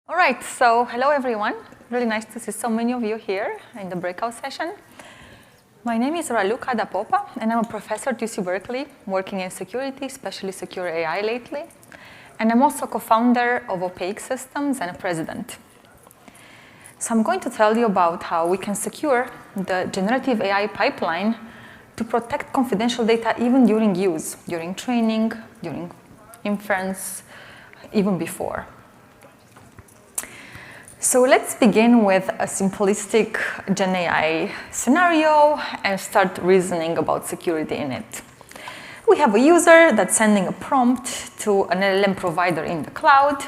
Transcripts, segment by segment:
All right, so hello everyone. Really nice to see so many of you here in the breakout session. My name is Raluca da Popa, and I'm a professor at UC Berkeley, working in security, especially secure AI lately. And I'm also co-founder of Opaque Systems and a president. So I'm going to tell you about how we can secure the generative AI pipeline to protect confidential data even during use, during training, during inference, even before. So let's begin with a simplistic Gen AI scenario and start reasoning about security in it. We have a user that's sending a prompt to an LLM provider in the cloud,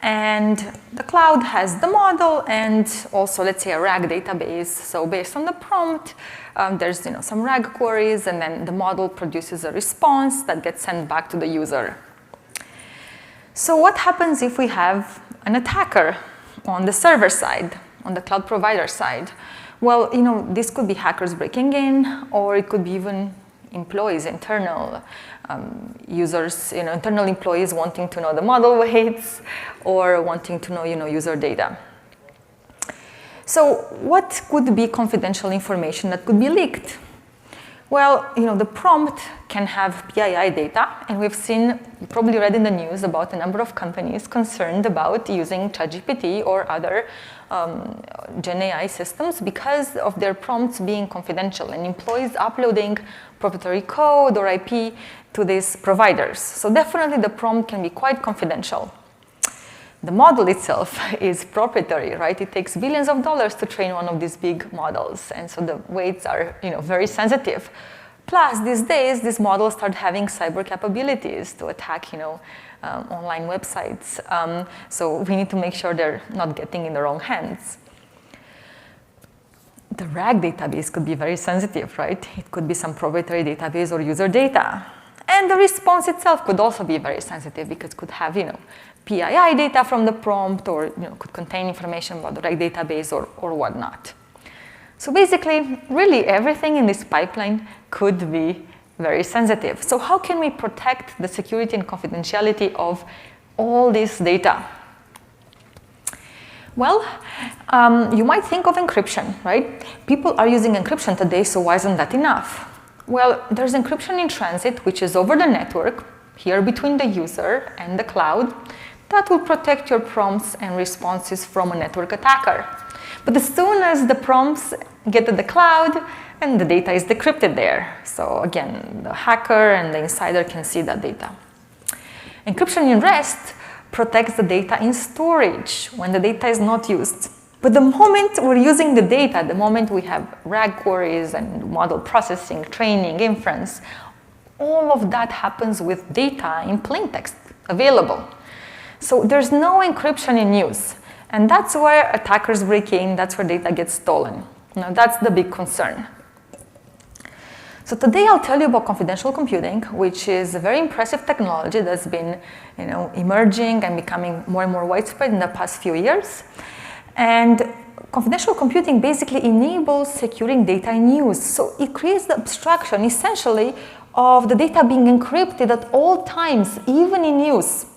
and the cloud has the model and also, let's say, a RAG database. So based on the prompt, there's some RAG queries, and then the model produces a response that gets sent back to the user. So what happens if we have an attacker on the server side, on the cloud provider side? Well, this could be hackers breaking in, or it could be even employees, internal users, internal employees wanting to know the model weights or wanting to know, user data. So what could be confidential information that could be leaked? Well, the prompt can have PII data, and we've seen, you probably read in the news about a number of companies concerned about using ChatGPT or other Gen AI systems because of their prompts being confidential and employees uploading proprietary code or IP to these providers. So definitely the prompt can be quite confidential. The model itself is proprietary, right? It takes billions of dollars to train one of these big models, and so the weights are, very sensitive. Plus, these days, these models start having cyber capabilities to attack, online websites. So we need to make sure they're not getting in the wrong hands. The RAG database could be very sensitive, right? It could be some proprietary database or user data. And the response itself could also be very sensitive because it could have, PII data from the prompt, or could contain information about the RAG database or whatnot. So basically, really everything in this pipeline could be very sensitive. So how can we protect the security and confidentiality of all this data? Well, you might think of encryption, right? People are using encryption today, so why isn't that enough? Well, there's encryption in transit, which is over the network, here between the user and the cloud, that will protect your prompts and responses from a network attacker. But as soon as the prompts get to the cloud, and the data is decrypted there. So again, the hacker and the insider can see that data. Encryption in rest protects the data in storage when the data is not used. But the moment we're using the data, the moment we have RAG queries and model processing, training, inference, all of that happens with data in plain text available. So there's no encryption in use. And that's where attackers break in, that's where data gets stolen. Now that's the big concern. So today I'll tell you about confidential computing, which is a very impressive technology that's been emerging and becoming more and more widespread in the past few years. And confidential computing basically enables securing data in use. So it creates the abstraction, essentially, of the data being encrypted at all times, even in use.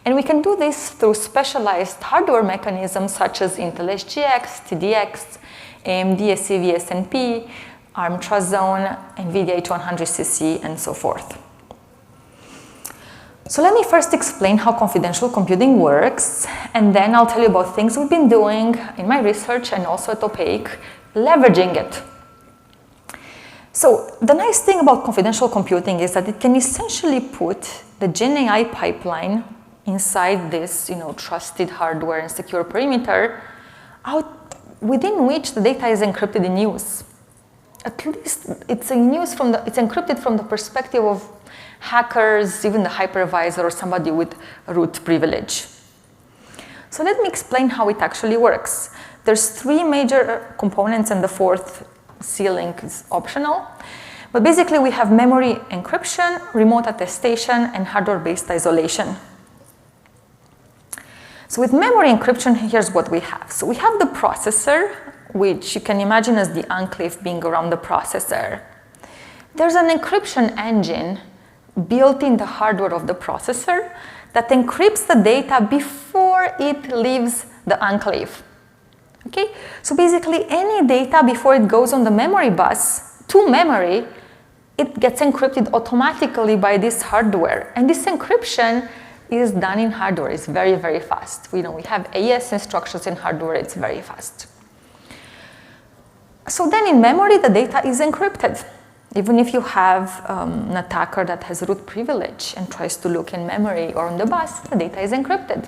And we can do this through specialized hardware mechanisms such as Intel SGX, TDX, AMD SCV-SNP, ARM Trust Zone, NVIDIA H100cc, and so forth. So let me first explain how confidential computing works, and then I'll tell you about things we've been doing in my research and also at Opaque, leveraging it. So the nice thing about confidential computing is that it can essentially put the Gen AI pipeline inside this, trusted hardware and secure perimeter, within which the data is encrypted in use. At least it's encrypted from the perspective of hackers, even the hypervisor or somebody with root privilege. So let me explain how it actually works. There's three major components, and the fourth C-link is optional. But basically we have memory encryption, remote attestation, and hardware-based isolation. So with memory encryption, here's what we have. So we have the processor, which you can imagine as the enclave being around the processor. There's an encryption engine built in the hardware of the processor that encrypts the data before before it leaves the enclave. Okay? So basically any data before it goes on the memory bus to memory, it gets encrypted automatically by this hardware. And this encryption is done in hardware. It's very, very fast. We have AES instructions in hardware. It's very fast. So then in memory, the data is encrypted. Even if you have an attacker that has root privilege and tries to look in memory or on the bus, the data is encrypted.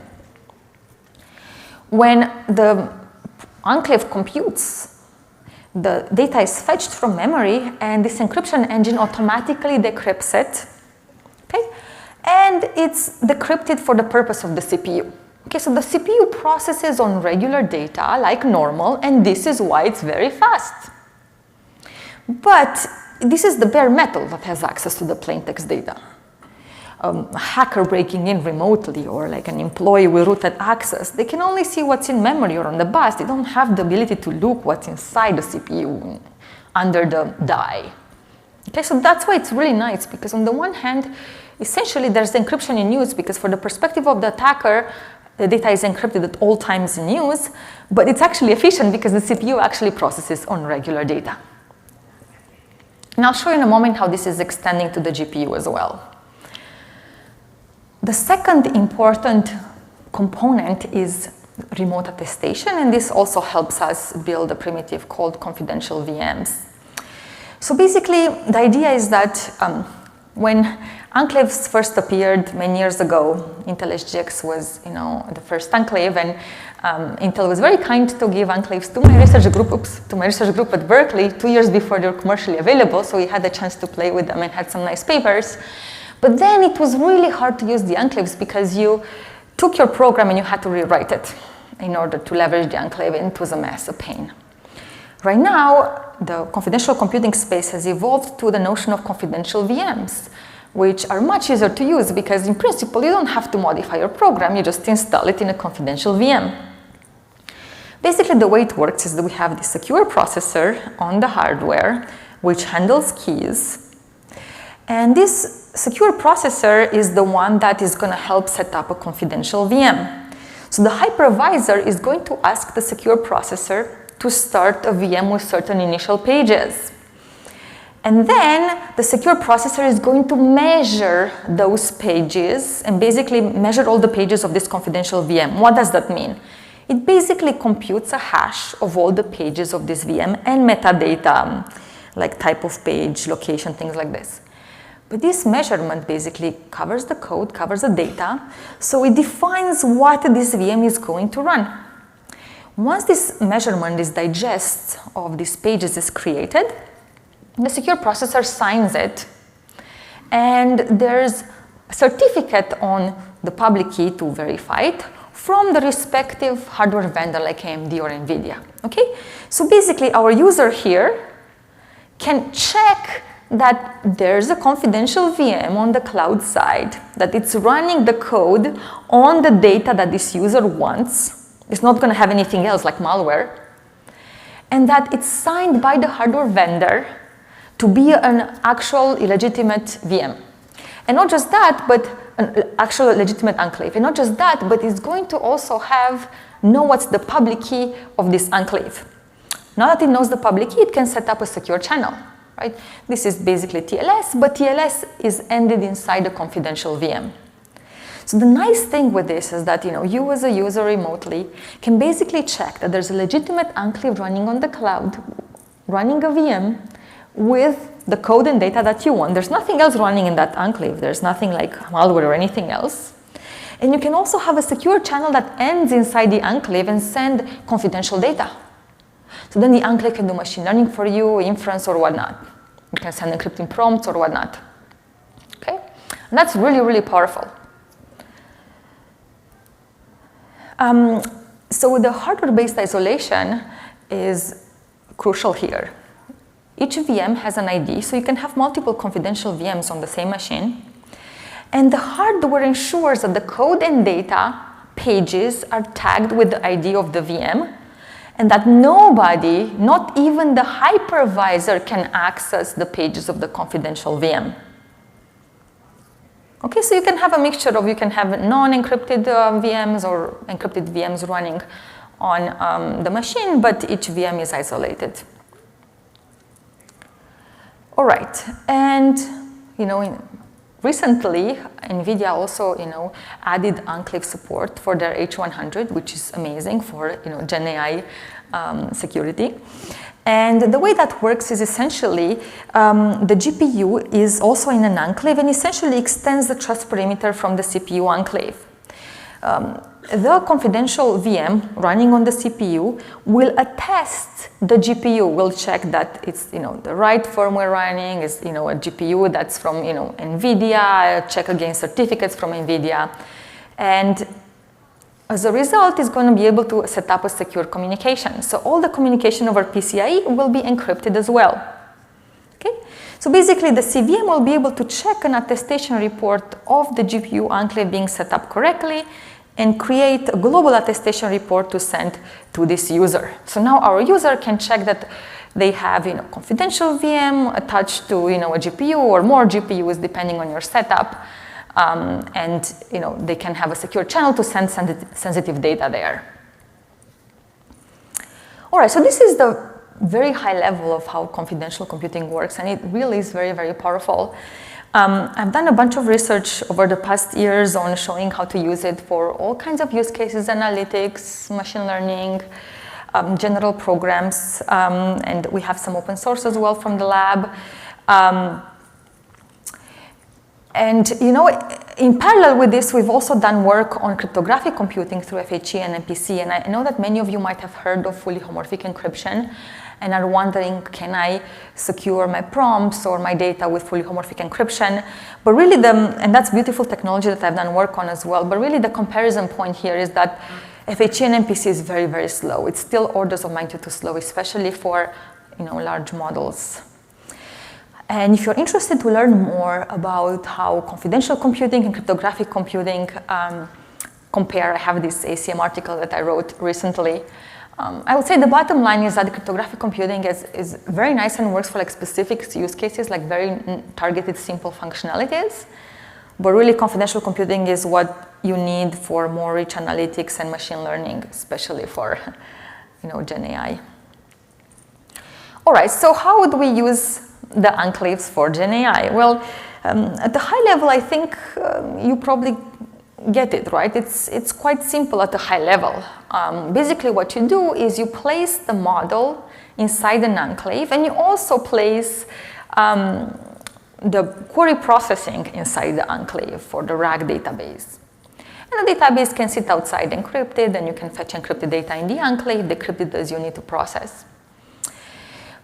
When the enclave computes, the data is fetched from memory and this encryption engine automatically decrypts it. Okay? And it's decrypted for the purpose of the CPU. Okay, so the CPU processes on regular data like normal, and this is why it's very fast. But this is the bare metal that has access to the plain text data. A hacker breaking in remotely or like an employee with rooted access, they can only see what's in memory or on the bus. They don't have the ability to look what's inside the CPU under the die. Okay, so that's why it's really nice, because on the one hand, essentially there's encryption in use, because for the perspective of the attacker, the data is encrypted at all times in use, but it's actually efficient because the CPU actually processes on regular data. And I'll show you in a moment how this is extending to the GPU as well. The second important component is remote attestation, and this also helps us build a primitive called confidential VMs. So basically, the idea is that when enclaves first appeared many years ago, Intel SGX was, the first enclave, and Intel was very kind to give enclaves to my research group at Berkeley 2 years before they were commercially available, so we had the chance to play with them and had some nice papers. But then it was really hard to use the enclaves because you took your program and you had to rewrite it in order to leverage the enclave, and it was a mess, a pain. Right now, the confidential computing space has evolved to the notion of confidential VMs, which are much easier to use because in principle you don't have to modify your program, you just install it in a confidential VM. Basically the way it works is that we have the secure processor on the hardware which handles keys, and this secure processor is the one that is going to help set up a confidential VM. So the hypervisor is going to ask the secure processor to start a VM with certain initial pages. And then the secure processor is going to measure those pages and basically measure all the pages of this confidential VM. What does that mean? It basically computes a hash of all the pages of this VM and metadata, like type of page, location, things like this. But this measurement basically covers the code, covers the data, so it defines what this VM is going to run. Once this measurement, this digest of these pages is created, the secure processor signs it, and there's a certificate on the public key to verify it from the respective hardware vendor like AMD or NVIDIA. Okay? So basically our user here can check that there's a confidential VM on the cloud side, that it's running the code on the data that this user wants. It's not going to have anything else like malware. And that it's signed by the hardware vendor to be an actual legitimate VM. And not just that, but an actual legitimate enclave. And not just that, but it's going to also know what's the public key of this enclave. Now that it knows the public key, it can set up a secure channel. Right? This is basically TLS, but TLS is ended inside a confidential VM. So the nice thing with this is that you as a user remotely can basically check that there's a legitimate enclave running on the cloud, running a VM with the code and data that you want. There's nothing else running in that enclave. There's nothing like malware or anything else. And you can also have a secure channel that ends inside the enclave and send confidential data. So then the enclave can do machine learning for you, inference or whatnot. You can send encrypting prompts or whatnot. Okay? And that's really, really powerful. So the hardware-based isolation is crucial here. Each VM has an ID, so you can have multiple confidential VMs on the same machine. And the hardware ensures that the code and data pages are tagged with the ID of the VM, and that nobody, not even the hypervisor, can access the pages of the confidential VM. Okay, so you can have a mixture of, you can have non-encrypted VMs or encrypted VMs running on the machine, but each VM is isolated. All right, and recently NVIDIA also added enclave support for their H100, which is amazing for Gen AI security. And the way that works is essentially the GPU is also in an enclave and essentially extends the trust perimeter from the CPU enclave. The confidential VM running on the CPU will attest the GPU, will check that it's the right firmware running, is a GPU that's from NVIDIA, check against certificates from NVIDIA, and as a result, it's going to be able to set up a secure communication. So all the communication over PCIe will be encrypted as well. Okay? So basically, the CVM will be able to check an attestation report of the GPU enclave being set up correctly and create a global attestation report to send to this user. So now our user can check that they have confidential VM attached to a GPU or more GPUs depending on your setup. And they can have a secure channel to send sensitive data there. All right, so this is the very high level of how confidential computing works, and it really is very, very powerful. I've done a bunch of research over the past years on showing how to use it for all kinds of use cases, analytics, machine learning, general programs, and we have some open source as well from the lab. And in parallel with this, we've also done work on cryptographic computing through FHE and MPC. And I know that many of you might have heard of fully homomorphic encryption and are wondering, can I secure my prompts or my data with fully homomorphic encryption? But really, and that's beautiful technology that I've done work on as well. But really, the comparison point here is that FHE and MPC is very, very slow. It's still orders of magnitude too slow, especially for large models. And if you're interested to learn more about how confidential computing and cryptographic computing compare, I have this ACM article that I wrote recently. I would say the bottom line is that cryptographic computing is very nice and works for specific use cases, like very targeted, simple functionalities. But really, confidential computing is what you need for more rich analytics and machine learning, especially for Gen AI. All right, so how would we use the enclaves for Gen AI? Well, at the high level, I think you probably get it, right? It's quite simple at a high level. Basically, what you do is you place the model inside an enclave, and you also place the query processing inside the enclave for the RAG database. And the database can sit outside encrypted, and you can fetch encrypted data in the enclave, decrypted as you need to process.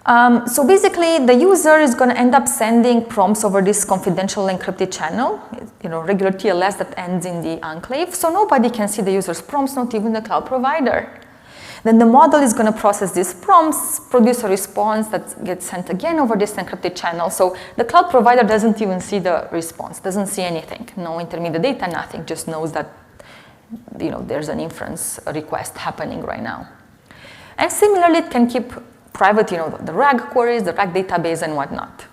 So basically, the user is going to end up sending prompts over this confidential encrypted channel, regular TLS that ends in the enclave, so nobody can see the user's prompts, not even the cloud provider. Then the model is going to process these prompts, produce a response that gets sent again over this encrypted channel. So the cloud provider doesn't even see the response, doesn't see anything, no intermediate data, nothing, just knows that there's an inference request happening right now. And similarly, it can keep private, the RAG queries, the RAG database, and whatnot.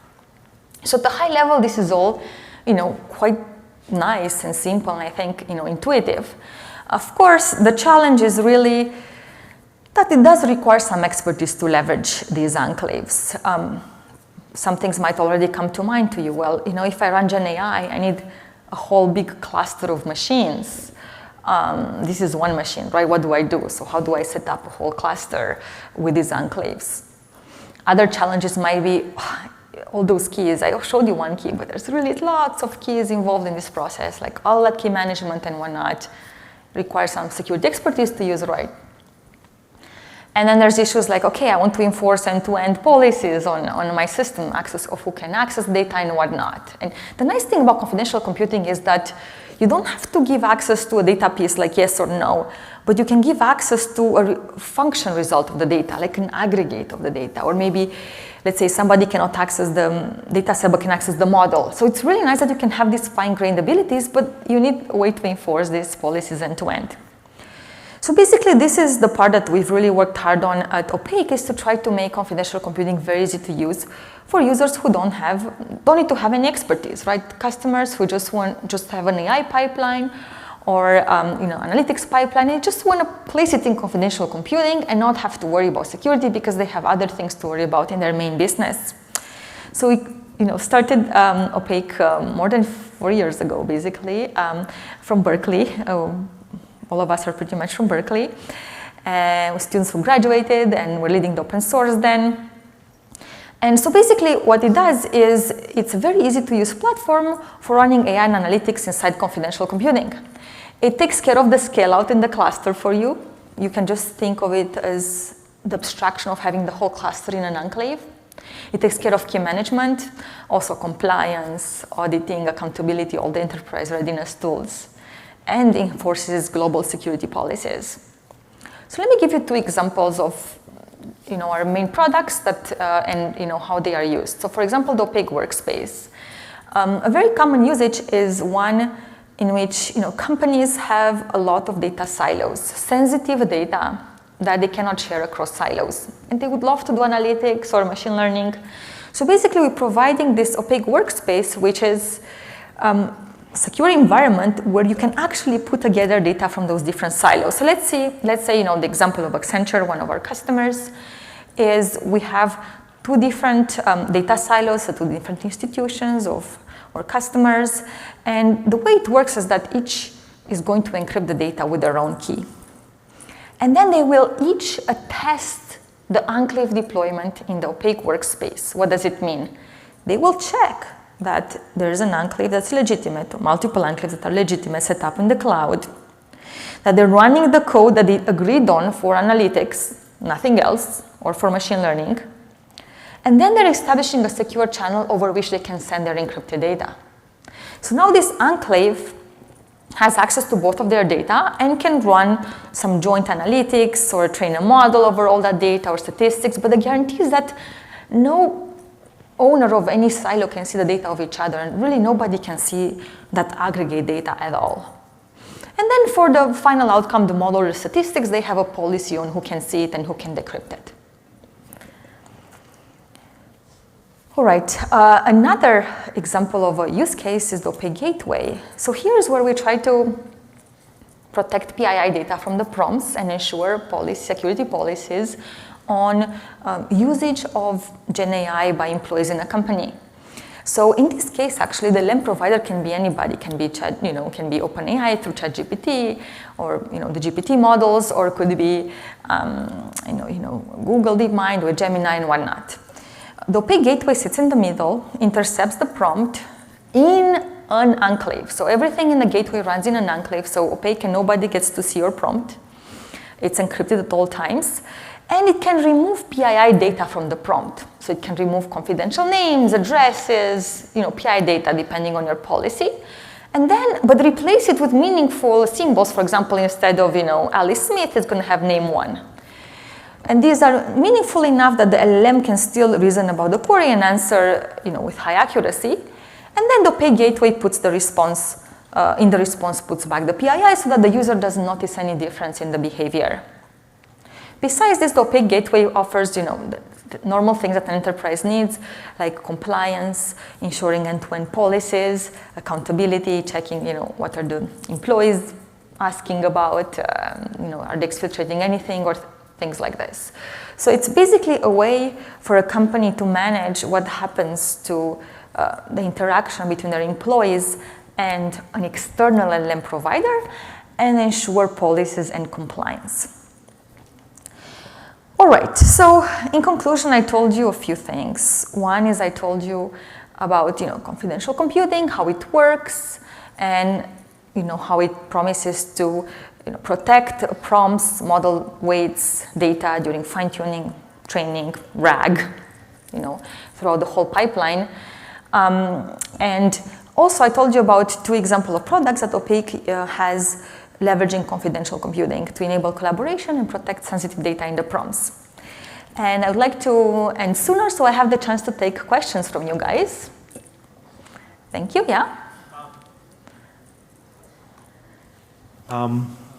So at the high level, this is all, quite nice and simple, and I think, intuitive. Of course, the challenge is really that it does require some expertise to leverage these enclaves. Some things might already come to mind to you. Well, if I run Gen AI, I need a whole big cluster of machines. This is one machine, right? What do I do? So how do I set up a whole cluster with these enclaves? Other challenges might be all those keys. I showed you one key, but there's really lots of keys involved in this process, like all that key management and whatnot requires some security expertise to use right. And then there's issues like, okay, I want to enforce end-to-end policies on my system, access of who can access data and whatnot. And the nice thing about confidential computing is that you don't have to give access to a data piece like yes or no, but you can give access to a function result of the data, like an aggregate of the data. Or maybe, let's say somebody cannot access the data set but can access the model. So it's really nice that you can have these fine-grained abilities, but you need a way to enforce these policies end-to-end. So basically, this is the part that we've really worked hard on at Opaque, is to try to make confidential computing very easy to use for users who don't need to have any expertise, right? Customers who just have an AI pipeline or analytics pipeline, they just want to place it in confidential computing and not have to worry about security because they have other things to worry about in their main business. So we started Opaque more than 4 years ago, basically, from Berkeley. All of us are pretty much from Berkeley. With students who graduated and were leading the open source then. And so basically what it does is it's a very easy to use platform for running AI and analytics inside confidential computing. It takes care of the scale out in the cluster for you. You can just think of it as the abstraction of having the whole cluster in an enclave. It takes care of key management, also compliance, auditing, accountability, all the enterprise readiness tools, and enforces global security policies. So let me give you 2 examples of our main products and how they are used. So for example, the Opaque workspace. A very common usage is one in which companies have a lot of data silos, sensitive data that they cannot share across silos. And they would love to do analytics or machine learning. So basically we're providing this Opaque workspace, which is a secure environment where you can actually put together data from those different silos. So let's say the example of Accenture, one of our customers, is we have 2 different data silos, so 2 different institutions or customers. And the way it works is that each is going to encrypt the data with their own key. And then they will each attest the enclave deployment in the Opaque workspace. What does it mean? They will check that there is an enclave that's legitimate, or multiple enclaves that are legitimate set up in the cloud, that they're running the code that they agreed on for analytics, nothing else, or for machine learning. And then they're establishing a secure channel over which they can send their encrypted data. So now this enclave has access to both of their data and can run some joint analytics or train a model over all that data or statistics, but the guarantee is that no owner of any silo can see the data of each other, and really nobody can see that aggregate data at all. And then for the final outcome, the model or statistics, they have a policy on who can see it and who can decrypt it. All right, another example of a use case is the Opaque gateway. So here's where we try to protect PII data from the prompts and ensure security policies on usage of GenAI by employees in a company. So in this case, actually, the LLM provider can be anybody. Can be can be OpenAI through ChatGPT, or the GPT models, or could be Google DeepMind or Gemini and whatnot. The Opaque gateway sits in the middle, intercepts the prompt in an enclave. So everything in the gateway runs in an enclave, so Opaque and nobody gets to see your prompt. It's encrypted at all times. And it can remove PII data from the prompt. So it can remove confidential names, addresses, PII data, depending on your policy. But replace it with meaningful symbols. For example, instead of, Alice Smith, it's going to have name 1. And these are meaningful enough that the LLM can still reason about the query and answer, with high accuracy. And then the Opaque gateway puts the response, in the response puts back the PII so that the user doesn't notice any difference in the behavior. Besides this, the Opaque gateway offers, the normal things that an enterprise needs, like compliance, ensuring end-to-end policies, accountability, checking, what are the employees asking about, are they exfiltrating anything, or things like this. So it's basically a way for a company to manage what happens to the interaction between their employees and an external LLM provider, and ensure policies and compliance. All right, so in conclusion, I told you a few things. One is I told you about confidential computing, how it works, and how it promises to protect prompts, model weights, data during fine-tuning, training, RAG, throughout the whole pipeline. And also I told you about 2 examples of products that Opaque has leveraging confidential computing to enable collaboration and protect sensitive data in the prompts. And I would like to end sooner, so I have the chance to take questions from you guys. Thank you, yeah?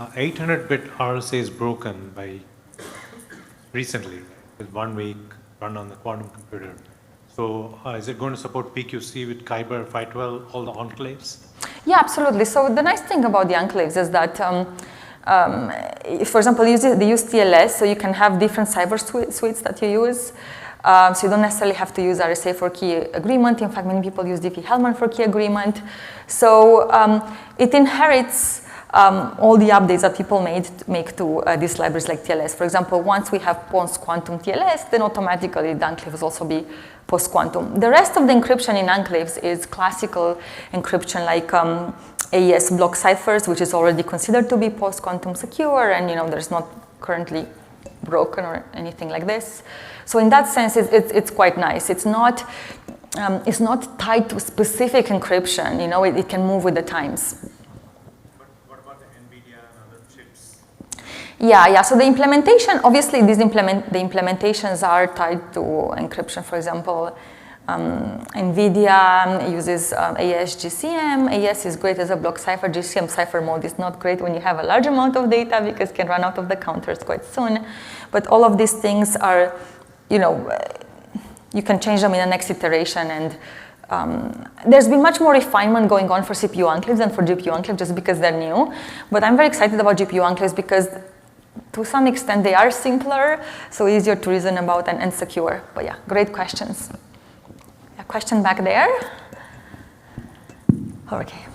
800-bit RSA is broken by recently, with 1 week run on the quantum computer. So is it going to support PQC with Kyber 512, all the enclaves? Yeah, absolutely. So the nice thing about the enclaves is that, if, for example, they use TLS, so you can have different cyber suites that you use. So you don't necessarily have to use RSA for key agreement. In fact, many people use Diffie-Hellman for key agreement. So it inherits all the updates that people make to these libraries like TLS. For example, once we have post-quantum TLS, then automatically the enclaves will also be post-quantum. The rest of the encryption in enclaves is classical encryption like AES block ciphers, which is already considered to be post-quantum secure, and there's not currently broken or anything like this. So in that sense, it's quite nice. It's not tied to specific encryption. It can move with the times. Yeah. So the implementation, obviously, the implementations are tied to encryption. For example, NVIDIA uses AES GCM. AES is great as a block cipher. GCM cipher mode is not great when you have a large amount of data because it can run out of the counters quite soon. But all of these things are, you can change them in the next iteration. And there's been much more refinement going on for CPU enclaves than for GPU enclaves just because they're new. But I'm very excited about GPU enclaves because to some extent they are simpler, so easier to reason about and secure. But yeah, great questions. A question back there? Okay.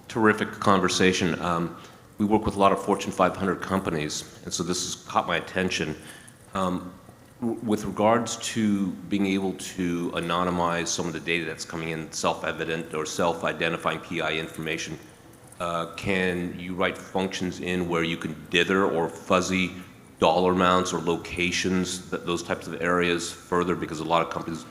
Terrific conversation. We work with a lot of Fortune 500 companies, and so this has caught my attention. With regards to being able to anonymize some of the data that's coming in self-evident or self-identifying PI information, can you write functions in where you can dither or fuzzy dollar amounts or locations, those types of areas further? Because a lot of companies,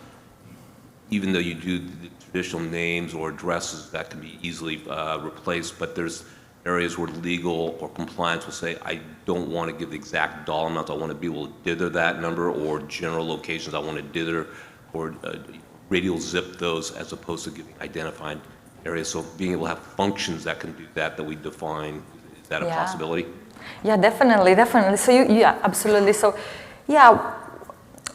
even though you do the traditional names or addresses, that can be easily replaced, but there's areas where legal or compliance will say, I don't want to give the exact dollar amounts, I want to be able to dither that number, or general locations I want to dither or radial zip those as opposed to giving identified areas. So being able to have functions that can do that we define, is that a possibility? Yeah, definitely. So yeah, absolutely. So yeah,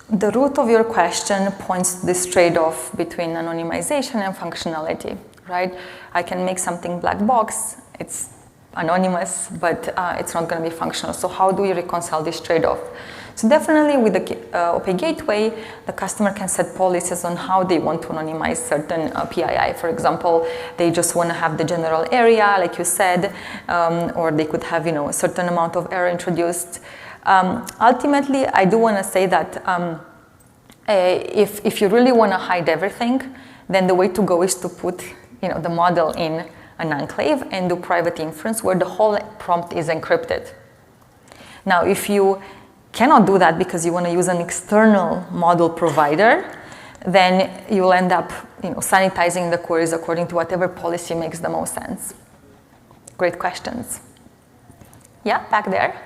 the root of your question points to this trade-off between anonymization and functionality, right? I can make something black box, it's anonymous, but it's not going to be functional. So how do we reconcile this trade-off? So definitely with the Opaque gateway, the customer can set policies on how they want to anonymize certain PII. For example, they just want to have the general area, like you said, or they could have a certain amount of error introduced. Ultimately, I do want to say that if you really want to hide everything, then the way to go is to put the model in an enclave and do private inference where the whole prompt is encrypted. Now, if you cannot do that because you want to use an external model provider, then you'll end up sanitizing the queries according to whatever policy makes the most sense. Great questions. Yeah, back there.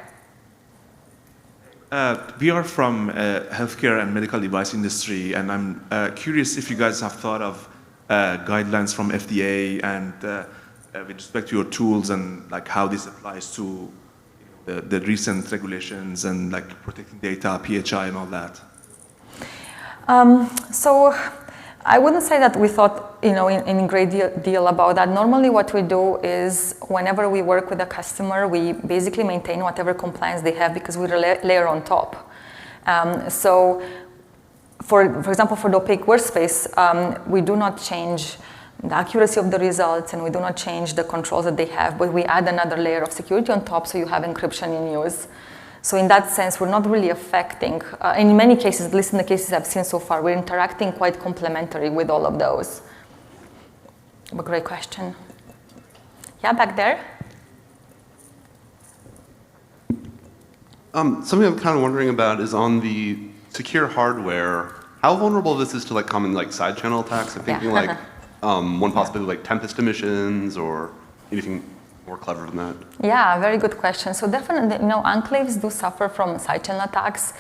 We are from healthcare and medical device industry, and I'm curious if you guys have thought of guidelines from FDA and with respect to your tools and like how this applies to the recent regulations and like protecting data, PHI and all that. So I wouldn't say that we thought in great deal about that. Normally what we do is whenever we work with a customer, we basically maintain whatever compliance they have because we layer on top. So for example, for the Opaque workspace, we do not change the accuracy of the results and we do not change the controls that they have, but we add another layer of security on top so you have encryption in use. So in that sense, we're not really affecting, in many cases, at least in the cases I've seen so far, we're interacting quite complementary with all of those. But great question. Yeah, back there. Something I'm kind of wondering about is on the secure hardware, how vulnerable this is to like common like side channel attacks. I'm thinking like one possibility like tempest emissions or anything more clever than that? Yeah, very good question. So definitely, enclaves do suffer from side channel attacks.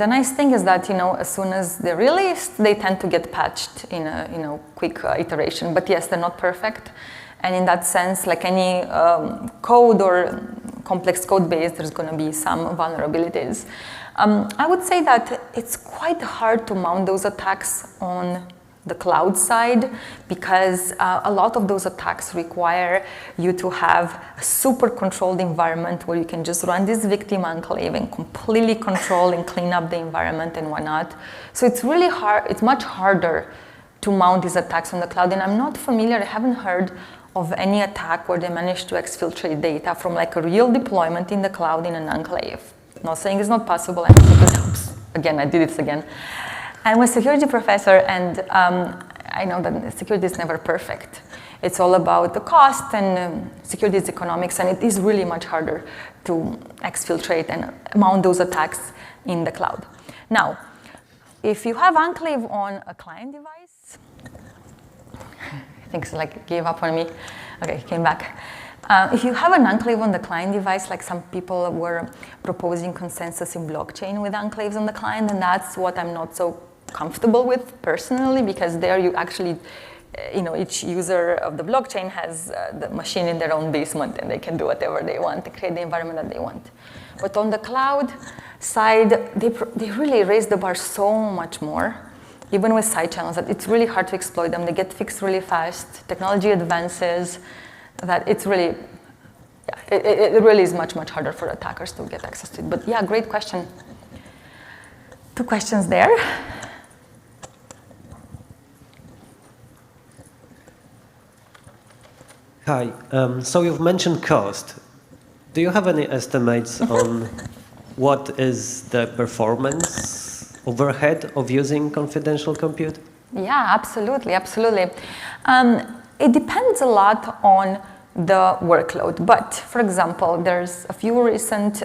The nice thing is that, as soon as they're released, they tend to get patched in a quick iteration. But yes, they're not perfect. And in that sense, like any code or complex code base, there's going to be some vulnerabilities. I would say that it's quite hard to mount those attacks on the cloud side because a lot of those attacks require you to have a super controlled environment where you can just run this victim enclave and completely control and clean up the environment and whatnot. So it's really hard, it's much harder to mount these attacks on the cloud, and I'm not familiar, I haven't heard of any attack where they managed to exfiltrate data from like a real deployment in the cloud in an enclave. Not saying it's not possible, I'm saying, oops, again, I did it again. I'm a security professor, and I know that security is never perfect. It's all about the cost, and security is economics, and it is really much harder to exfiltrate and mount those attacks in the cloud. Now, if you have enclave on a client device, I think it's like gave up on me. Okay, he came back. If you have an enclave on the client device, like some people were proposing consensus in blockchain with enclaves on the client, and that's what I'm not so comfortable with personally, because there you actually, each user of the blockchain has the machine in their own basement, and they can do whatever they want, they create the environment that they want. But on the cloud side, they really raise the bar so much more, even with side channels, that it's really hard to exploit them. They get fixed really fast. Technology advances, that it's really, it really is much, much harder for attackers to get access to it. But yeah, great question. 2 questions there. Hi, so you've mentioned cost. Do you have any estimates on what is the performance overhead of using confidential compute? Yeah, absolutely, absolutely. It depends a lot on the workload, but for example, there's a few recent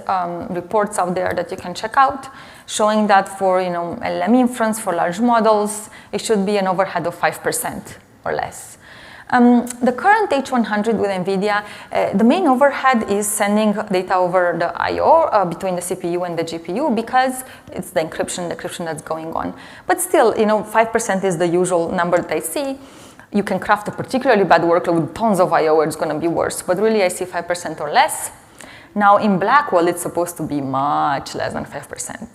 reports out there that you can check out showing that for LLM inference for large models, it should be an overhead of 5% or less. The current H100 with NVIDIA, the main overhead is sending data over the I/O between the CPU and the GPU, because it's the encryption that's going on. But still, 5% is the usual number that I see. You can craft a particularly bad workload with tons of I/O where it's going to be worse, but really I see 5% or less. Now in Blackwell, it's supposed to be much less than 5%,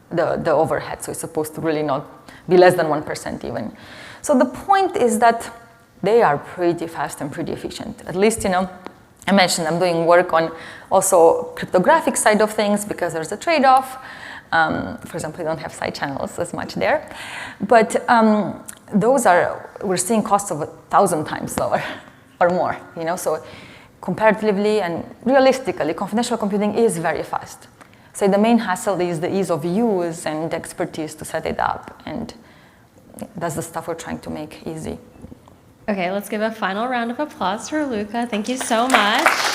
the overhead, so it's supposed to really not be less than 1% even. So the point is that they are pretty fast and pretty efficient. At least, I mentioned I'm doing work on also cryptographic side of things because there's a trade-off. For example, you don't have side channels as much there. But we're seeing costs of 1,000 times lower or more, so comparatively and realistically, confidential computing is very fast. So the main hassle is the ease of use and expertise to set it up, and that's the stuff we're trying to make easy. Okay, let's give a final round of applause to Raluca. Thank you so much.